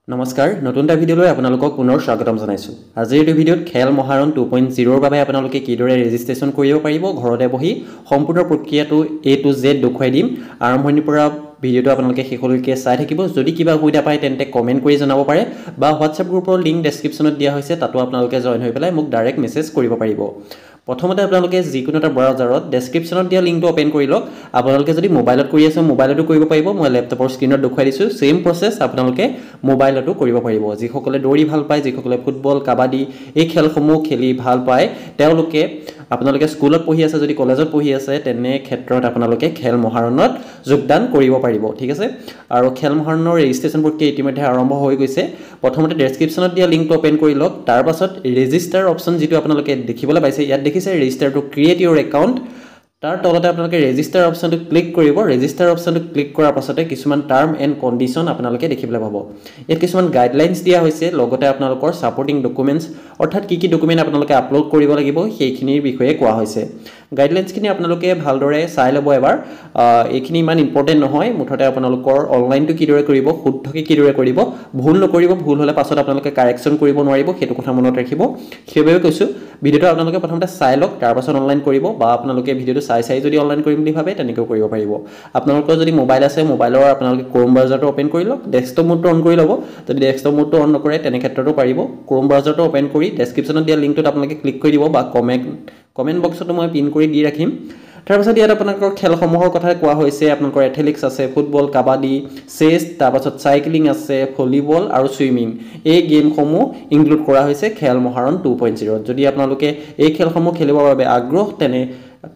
নমস্কাৰ নতুন এটা ভিডিঅ'লৈ আপোনালোকক পুনৰ স্বাগতম জনাইছো। আজিৰ এই ভিডিঅ'ত খেল মহাৰণ 2.0 ৰ বাবে আপোনালোকে কিদৰে ৰেজিষ্ট্ৰেচন কৰিব পাৰিব ঘৰতে বহি সম্পূৰ্ণ প্ৰক্ৰিয়াটো A to Z দেখুৱাই দিম। আৰম্ভণিৰ পৰা ভিডিঅ'টো আপোনালোকে শেষলৈকে চাই থাকিব। যদি কিবা অসুবিধা পায় তেন্তে কমেন্ট কৰি জনাব পাৰে বা WhatsApp গ্ৰুপৰ লিংক ডেসক্ৰিপচনত দিয়া হৈছে তাতো আপোনালোকে জয়েন হৈ পেলাই মোক ডাইৰেক্ট মেছেজ কৰিব পাৰিব। প্ৰথমতে আপোনালোকে যিকোনো এটা ব্ৰাউজাৰত ডেসক্ৰিপচনত দিয়া লিংকটো ওপেন কৰি লওক। আপোনালোকে যদি মোবাইলত কৰি আছে মোবাইলতো কৰিব পাৰিব। মই ল্যাপটপৰ স্ক্ৰিনত দেখুৱাই দিছো। সেম প্ৰসেস আপোনালোকে মোবাইলতো কৰিব পাৰিব। যিসকলে দৌৰি ভাল পায়, যিসকলে ফুটবল, কাবাডী এই খেলসমূহ খেলি ভাল পায়, তেওঁলোকে আপোনালোকে স্কুলত পঢ়ি আছে, যদি কলেজত পঢ়ি আছে তেনে ক্ষেত্ৰত আপোনালোকে খেল মহাৰণত যোগদান কৰিব পাৰিব। ঠিক আছে, আৰু খেল মহাৰণৰ ৰেজিষ্ট্ৰেচন প্ৰক্ৰিয়া ইতিমধ্যে আৰম্ভ হৈ গৈছে। প্ৰথমতে ডেসক্ৰিপচনত দিয়া লিংকটো ওপেন কৰি লওক। তাৰ পাছত ৰেজিষ্টাৰ অপচন যেটো আপোনালোকে দেখিবলৈ পাইছে, ইয়াত দেখিছে ৰেজিষ্টাৰ টু ক্ৰিয়েট ইউৰ একাউণ্ট। তাৰ তলতে আপোনালোকে ৰেজিষ্টাৰ অপচনটো ক্লিক কৰিব। ৰেজিষ্টাৰ অপচনটো ক্লিক কৰাৰ পাছতে কিছুমান টাৰ্ম এণ্ড কণ্ডিশ্যন আপোনালোকে দেখিবলৈ পাব। ইয়াত কিছুমান গাইডলাইনছ দিয়া হৈছে, লগতে আপোনালোকৰ সাপোৰ্টিং ডকুমেণ্টছ অৰ্থাৎ কি কি ডকুমেণ্ট আপোনালোকে আপলোড কৰিব লাগিব সেইখিনিৰ বিষয়ে কোৱা হৈছে। গাইডলাইনছখিনি আপোনালোকে ভালদৰে চাই ল'ব এবাৰ। এইখিনি ইমান ইম্পৰ্টেণ্ট নহয়, মুঠতে আপোনালোকৰ অনলাইনটো কিদৰে কৰিব, শুদ্ধকৈ কিদৰে কৰিব, ভুল নকৰিব। ভুল হ'লে পাছত আপোনালোকে কাৰেকশ্যন কৰিব নোৱাৰিব, সেইটো কথা মনত ৰাখিব। সেইবাবে কৈছোঁ ভিডিঅ'টো আপোনালোকে প্ৰথমতে চাই লওক, তাৰ পাছত অনলাইন কৰিব, বা আপোনালোকে ভিডিঅ'টো চাই যদি অনলাইন কৰিম বুলি ভাবে তেনেকৈ কৰিব পাৰিব। আপোনালোকৰ যদি মোবাইল আছে, মোবাইলৰ আপোনালোকে ক্ৰোম ব্ৰাউজাৰটো ওপেন কৰি লওক। ডেস্কটপ মোডটো অন কৰি ল'ব। যদি ডেস্কটপ মোডটো অন নকৰে তেনে ক্ষেত্ৰতো পাৰিব। ক্ৰোম ব্ৰাউজাৰটো ওপেন কৰি ডেসক্ৰিপচনত দিয়া লিংকটোত আপোনালোকে ক্লিক কৰি দিব, বা কমেণ্ট বক্সতো মই পিন কৰি দি ৰাখিম। তাৰপাছত ইয়াত আপোনালোকৰ খেলসমূহৰ কথা কোৱা হৈছে। আপোনালোকৰ এথলেটিক্স আছে, ফুটবল, কাবাডী, চেছ, তাৰপাছত চাইক্লিং আছে, ভলীবল আৰু ছুইমিং। এই গেমসমূহ ইনক্লুড কৰা হৈছে খেল মহাৰণ 2.0। যদি আপোনালোকে এই খেলসমূহ খেলিবৰ বাবে আগ্ৰহ তেনে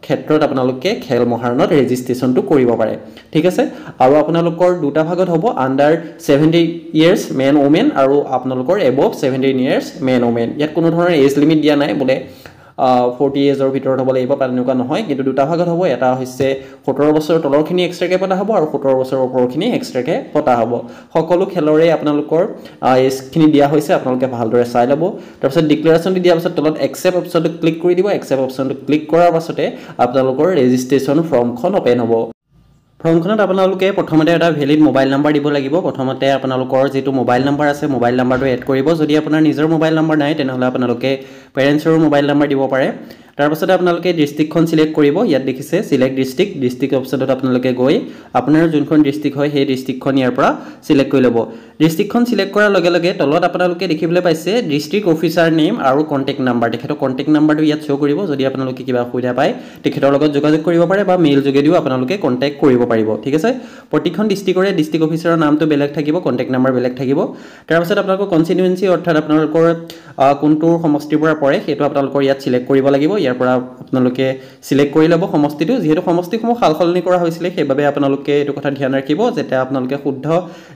ক্ষেত্ৰত আপোনালোকে খেল মহাৰণত ৰেজিষ্ট্ৰেচনটো কৰিব পাৰে। ঠিক আছে, আৰু আপোনালোকৰ দুটা ভাগত হ'ব, আণ্ডাৰ 70 ইয়াৰ্ছ মেন ওমেন আৰু আপোনালোকৰ এবভ 70 ইয়াৰ্ছ মেন ওমেন। ইয়াত কোনো ধৰণৰ এজ লিমিট দিয়া নাই, বোলে 40 এজৰ ভিতৰত হ'ব লাগিব তেনেকুৱা নহয়, কিন্তু দুটা ভাগত হ'ব। এটা হৈছে 17 বছৰৰ তলৰখিনি এক্সট্ৰাকৈ পতা হ'ব আৰু 17 বছৰৰ ওপৰখিনি এক্সট্ৰাকৈ পতা হ'ব। সকলো খেলৰে আপোনালোকৰ এজখিনি দিয়া হৈছে, আপোনালোকে ভালদৰে চাই ল'ব। তাৰপিছত ডিক্লেৰেশ্যনটো দিয়াৰ পাছত তলত একচেপ্ট অপশ্যনটো ক্লিক কৰি দিব। একচেপ্ট অপশ্যনটো ক্লিক কৰাৰ পাছতে আপোনালোকৰ ৰেজিষ্ট্ৰেশ্যন ফৰ্মখন ওপেন হ'ব। ফৰ্মখনত আপোনালোকে প্ৰথমতে এটা ভেলিড মোবাইল নাম্বাৰ দিব লাগিব। প্ৰথমতে আপোনালোকৰ যিটো মোবাইল নাম্বাৰ আছে মোবাইল নাম্বাৰটো এড কৰিব। যদি আপোনাৰ নিজৰ মোবাইল নাম্বাৰ নাই তেনেহ'লে আপোনালোকে পেৰেণ্টছৰ মোবাইল নাম্বাৰ দিব পাৰে। তাৰপাছতে আপোনালোকে ডিষ্ট্ৰিক্টখন সিলেক্ট কৰিব। ইয়াত দেখিছে সিলেক্ট ডিষ্ট্ৰিক্ট অপশ্যনত আপোনালোকে গৈ আপোনাৰ যোনখন ডিষ্ট্ৰিক্ট হয় সেই ডিষ্ট্ৰিক্টখন ইয়াৰ পৰা সিলেক্ট কৰি ল'ব। ডিষ্ট্ৰিক্টখন সিলেক্ট কৰাৰ লগে লগে তলত আপোনালোকে দেখিবলৈ পাইছে ডিষ্ট্ৰিক্ট অফিচাৰ নেম আৰু কণ্টেক্ট নাম্বাৰ। তেখেতৰ কণ্টেক্ট নাম্বাৰটো ইয়াত শ্ব' কৰিব। যদি আপোনালোকে কিবা অসুবিধা পায় তেখেতৰ লগত যোগাযোগ কৰিব পাৰে, বা মেইল যোগেদিও আপোনালোকে কণ্টেক্ট কৰিব পাৰিব। ঠিক আছে, প্ৰতিখন ডিষ্ট্ৰিক্টৰে ডিষ্ট্ৰিক্ট অফিচাৰৰ নামটো বেলেগ থাকিব, কণ্টেক্ট নাম্বাৰ বেলেগ থাকিব। তাৰপিছত আপোনালোকৰ কনষ্টিটুৱেঞ্চি অৰ্থাৎ আপোনালোকৰ কোনটো সমষ্টিৰ পৰা পৰে সেইটো আপোনালোকৰ ইয়াত সিলেক্ট কৰিব লাগিব। ইয়াৰ পৰা আপোনালোকে সিলেক্ট কৰি ল'ব সমষ্টিটো। যিহেতু সমষ্টিসমূহ সাল সলনি কৰা হৈছিলে সেইবাবে আপোনালোকে এইটো কথা ধ্যান ৰাখিব যাতে আপোনালোকে শুদ্ধ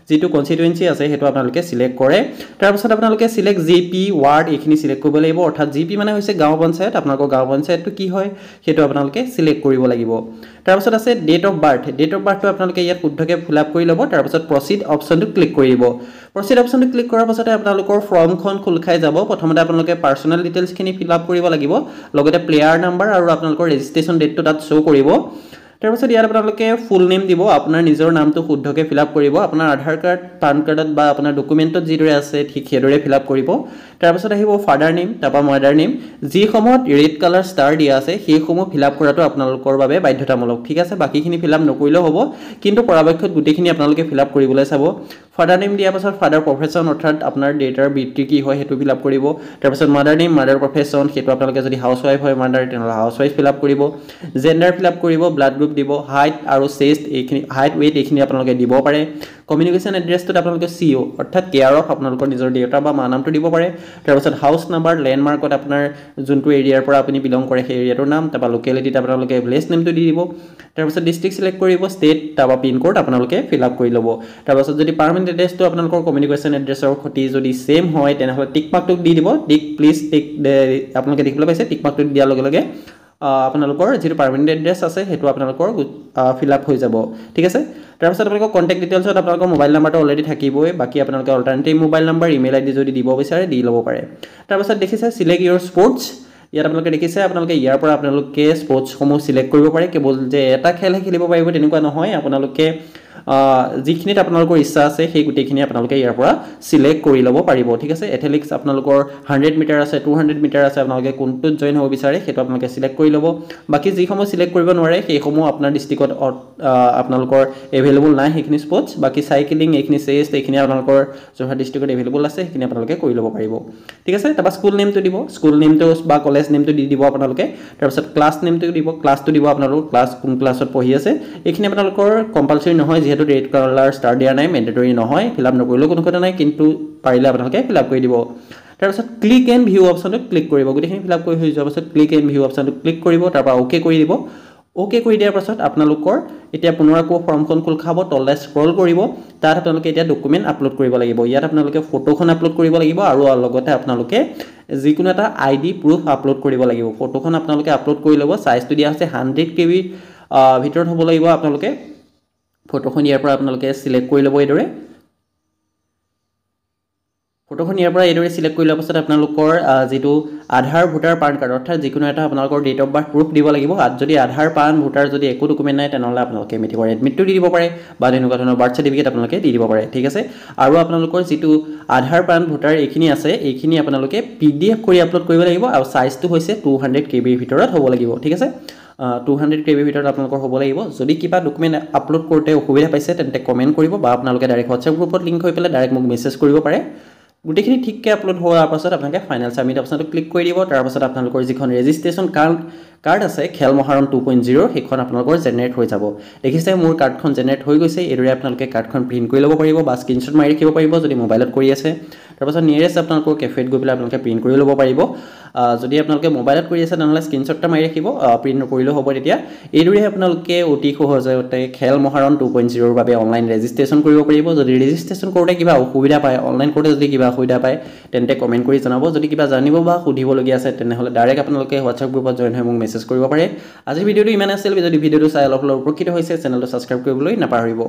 যিটো কনষ্টিটুৱেঞ্চি আছে সেইটো আপোনালোকে সিলেক্ট কৰে। তাৰপিছত আপোনালোকে সিলেক্ট GP ৱাৰ্ড এইখিনি সিলেক্ট কৰিব লাগিব, অৰ্থাৎ GP মানে হৈছে গাঁও পঞ্চায়ত। আপোনালোকৰ গাঁও পঞ্চায়তটো কি হয় সেইটো আপোনালোকে সিলেক্ট কৰিব লাগিব। তাৰপিছত আছে date of birth. Date of বাৰ্থটো আপোনালোকে ইয়াত শুদ্ধকৈ ফিল আপ কৰি ল'ব। তাৰপিছত প্ৰচিড অপশ্যনটো ক্লিক কৰি দিব। প্ৰচিড অপশ্যনটো ক্লিক কৰাৰ পাছতে আপোনালোকৰ ফৰ্মখন খোল খাই যাব। প্ৰথমতে আপোনালোকে পাৰ্চনেল ডিটেইলছখিনি ফিল আপ কৰিব লাগিব, লগতে প্লেয়াৰ নাম্বাৰ আৰু আপোনালোকৰ ৰেজিষ্ট্ৰেশ্যন ডেটটো তাত শ্ব' কৰিব। তাৰপিছত ইয়াত আপোনালোকে ফুল নেম দিব, আপোনাৰ নিজৰ নামটো শুদ্ধকৈ ফিল আপ কৰিব। আপোনাৰ আধাৰ কাৰ্ড, পান কাৰ্ডত বা আপোনাৰ ডকুমেণ্টত যিদৰে আছে ঠিক সেইদৰে ফিল আপ কৰিব। তাৰপিছত আহিব ফাদাৰ নেম, তাৰপৰা মাদাৰ নেম। যিসমূহত ৰেড কালাৰ ষ্টাৰ দিয়া আছে সেইসমূহ ফিল আপ কৰাটো আপোনালোকৰ বাবে বাধ্যতামূলক। ঠিক আছে, বাকীখিনি ফিল আপ নকৰিলেও হ'ব, কিন্তু পৰাপক্ষত গোটেইখিনি আপোনালোকে ফিল আপ কৰিবলৈ চাব। ফাদাৰ নেম দিয়াৰ পাছত ফাদাৰ প্ৰফেশ্যন অৰ্থাৎ আপোনাৰ দেউতাৰ বৃত্তি কি হয় সেইটো ফিল আপ কৰিব। তাৰপিছত মাদাৰ নেম, মাদাৰ প্ৰফেশ্যন, সেইটো আপোনালোকে যদি হাউচ ৱাইফ হয় মাদাৰ তেনেহ'লে হাউচ ৱাইফ ফিল আপ কৰিব। জেণ্ডাৰ ফিল আপ কৰিব, ব্লাড গ্ৰুপ দিব, হাইট আৰু চেষ্ট এইখিনি, হাইট ৱেইট এইখিনি আপোনালোকে দিব পাৰে। কমিউনিকেশ্যন এড্ৰেছটোত আপোনালোকে CO অৰ্থাৎ কেয়াৰ অফ আপোনালোকৰ নিজৰ দেউতা বা মা নামটো দিব পাৰে। তাৰপিছত হাউচ নাম্বাৰ, লেণ্ডমাৰ্কত আপোনাৰ যোনটো এৰিয়াৰ পৰা আপুনি বিলং কৰে সেই এৰিয়াটোৰ নাম, তাৰপৰা লোকেলিটিত আপোনালোকে ভিলেজ নেমটো দি দিব। তাৰপিছত ডিষ্ট্ৰিক্ট সিলেক্ট কৰিব, ষ্টেট, তাৰপৰা পিনক'ড আপোনালোকে ফিল আপ কৰি ল'ব। তাৰপাছত যদি পাৰ্মানেণ্ট এড্ৰেছটো আপোনালোকৰ কমিউনিকেশ্যন এড্ৰেছৰ সৈতে যদি ছেম হয় তেনেহ'লে টিক মাৰ্কটো দি দিব। প্লিজ টিক আপোনালোকে দেখিবলৈ পাইছে টিক মাৰ্কটো দিয়াৰ লগে লগে আপোনালোকৰ যিটো পাৰ্মানেণ্ট এড্ৰেছ আছে সেইটো আপোনালোকৰ ফিল আপ হৈ যাব। ঠিক আছে, তাৰপিছত আপোনালোকৰ কণ্টেক্ট ডিটেইলছত আপোনালোকৰ মোবাইল নাম্বাৰটো অলৰেডি থাকিবই, বাকী আপোনালোকে alternative mobile number, email ID যদি দিব বিচাৰে দি ল'ব পাৰে। তাৰপিছত দেখিছে সিলেক্ট ইউৰ স্পৰ্টছ। ইয়াত আপোনালোকে দেখিছে আপোনালোকে ইয়াৰ পৰা আপোনালোকে স্পৰ্টছসমূহ সিলেক্ট কৰিব পাৰে। কেৱল যে এটা খেলহে খেলিব পাৰিব তেনেকুৱা নহয়, আপোনালোকে যিখিনিত আপোনালোকৰ ইচ্ছা আছে সেই গোটেইখিনি আপোনালোকে ইয়াৰ পৰা সিলেক্ট কৰি ল'ব পাৰিব ঠিক আছে এথলেটিক্স আপোনালোকৰ 100 মিটাৰ আছে 200 মিটাৰ আছে আপোনালোকে কোনটোত জয়েন হ'ব বিচাৰে সেইটো আপোনালোকে সিলেক্ট কৰি ল'ব বাকি যিসমূহ সিলেক্ট কৰিব নোৱাৰে সেইসমূহ আপোনাৰ ডিস্ট্ৰিক্টত আপোনালোকৰ এভেইলেবল নাই সেইখিনি স্পৰ্টছ বাকি সাইক্লিং এইখিনি চেষ্ট এইখিনি আপোনালোকৰ যোৰহাট ডিস্ট্ৰিক্টত এভেইলেবল আছে সেইখিনি আপোনালোকে কৰি ল'ব পাৰিব ঠিক আছে তাৰপা স্কুল নেমটো দিব স্কুল নেমটো বা কলেজ নেমটো দি দিব আপোনালোকে তাৰপিছত ক্লাছ নেমটো দিব ক্লাছটো দিব আপোনালোকৰ ক্লাছ কোন ক্লাছত পঢ়ি আছে এইখিনি আপোনালোকৰ কম্পালসৰি নহয় যেহেতু ৰেড কালাৰ ষ্টাৰ দিয়া নাই মেন্ডেটৰি নহয় ফিলআপ নকৰিলেও কোনো কথা নাই কিন্তু পাৰিলে আপোনালোকে ফিলআপ কৰি দিব তাৰপিছত ক্লিক এণ্ড ভিউ অপচনটো ক্লিক কৰিব গোটেইখিনি ফিলআপ কৰি হৈ যোৱাৰ পাছত ক্লিক এণ্ড ভিউ অপচনটো ক্লিক কৰিব তাৰপা ওকে কৰি দিব ওকে কৰি দিয়াৰ পাছত আপোনালোকৰ এতিয়া পুনৰ আকৌ ফৰ্মখন খোল খাব তললৈ স্ক্ৰল কৰিব তাত আপোনালোকে এতিয়া ডকুমেন্ট আপলোড কৰিব লাগিব ইয়াত আপোনালোকে ফটোখন আপলোড কৰিব লাগিব আৰু লগতে আপোনালোকে যিকোনো এটা আইডি প্ৰুফ আপলোড কৰিব লাগিব ফটোখন আপোনালোকে আপলোড কৰি ল'ব সাইজটো দিয়া আছে 100 KB ভিতৰত হ'ব লাগিব আপোনালোকে ফটোখন ইয়াৰ পৰা আপোনালোকে সিলেক্ট কৰি ল'ব এইদৰে ফটোখন ইয়াৰ পৰা এইদৰে সিলেক্ট কৰি লোৱাৰ পাছত আপোনালোকৰ যেটো আধাৰ ভোটাৰ পান কাৰ্ড অৰ্থাৎ যিকোনো এটা আপোনালোকৰ ডেট অফ বাৰ্থ প্ৰুফ দিব লাগিব আৰু যদি আধাৰ পান ভোটাৰ যদি একো ডকুমেন্ট নাই তেনেহলে আপোনালোকে মেট্ৰিকৰ এডমিটটো দি দিব পাৰে বা তেনেকুৱা ধৰণৰ বাৰ্থ সাৰ্টিফিকেট আপোনালোকে দি দিব পাৰে ঠিক আছে আৰু আপোনালোকৰ যেটো আধাৰ পান ভোটাৰ এইখিনি আছে এইখিনি আপোনালোকে PDF কৰি আপলোড কৰিব লাগিব আৰু সাইজটো হৈছে 200 KB ভিতৰত হ'ব লাগিব ঠিক আছে 200 KB ভিতৰত আপোনালোকৰ হ'ব লাগিব যদি কিবা ডকুমেন্ট আপলোড কৰোতে অসুবিধা পাইছে তেন্তে কমেন্ট কৰিব বা আপোনালোকে ডাইৰেক্ট WhatsApp গ্ৰুপত লিংক হৈ পেলাই ডাইৰেক্ট মোক মেছেজ কৰিব পাৰে গোটেইখিনি ঠিককৈ আপলোড হোৱাৰ পাছত আপোনালোকে ফাইনেল সাবমিট অপচনটো ক্লিক কৰি দিব তাৰ পাছত আপোনালোকৰ যিখন ৰেজিষ্ট্ৰেচন কাৰ্ড আছে খেল মহাৰণ 2.0 সেইখন আপোনালোকৰ জেনাৰেট হৈ যাব দেখিছে মোৰ কাৰ্ডখন জেনাৰেট হৈ গৈছে এদৰে আপোনালোকে কাৰ্ডখন প্ৰিন্ট কৰি ল'ব পাৰিব বা স্ক্ৰিনশ্বট মাৰি ৰাখিব পাৰিব যদি মোবাইলত কৰি আছে তাৰ পাছত নিয়াৰেষ্ট আপোনালোকৰ কেফেত গৈ পেলাই আপোনালোকে প্ৰিন্ট কৰি ল'ব পাৰিব যদি আপোনালোকে মোবাইলত কৰি আছে তেনেহলে স্ক্ৰিনশ্বটটা মাৰি ৰাখিব প্ৰিন্ট নকৰিলেও হ'ব তেতিয়া এইদৰে আপোনালোকে অতি সহজতে খেল মহাৰণ 2.0 ৰ বাবে অনলাইন ৰেজিষ্ট্ৰেচন কৰিব পাৰিব যদি ৰেজিষ্ট্ৰেচন কৰোতে কিবা অসুবিধা পায় অনলাইন কৰোতে যদি কিবা অসুবিধা পায় তেন্তে কমেন্ট কৰি জনাব যদি কিবা জানিব বা সুধিবলগীয়া আছে তেনেহলে ডাইৰেক্ট আপোনালোকে WhatsApp গ্ৰুপত জয়েন হৈ মোক মেছেজ কৰিব পাৰে আজিৰ ভিডিওটো ইমান আছিল যদি ভিডিওটো চাই অলপ উপকৃত হৈছে চেনেলটো সাবস্ক্ৰাইব কৰিবলৈ নাপাহৰিব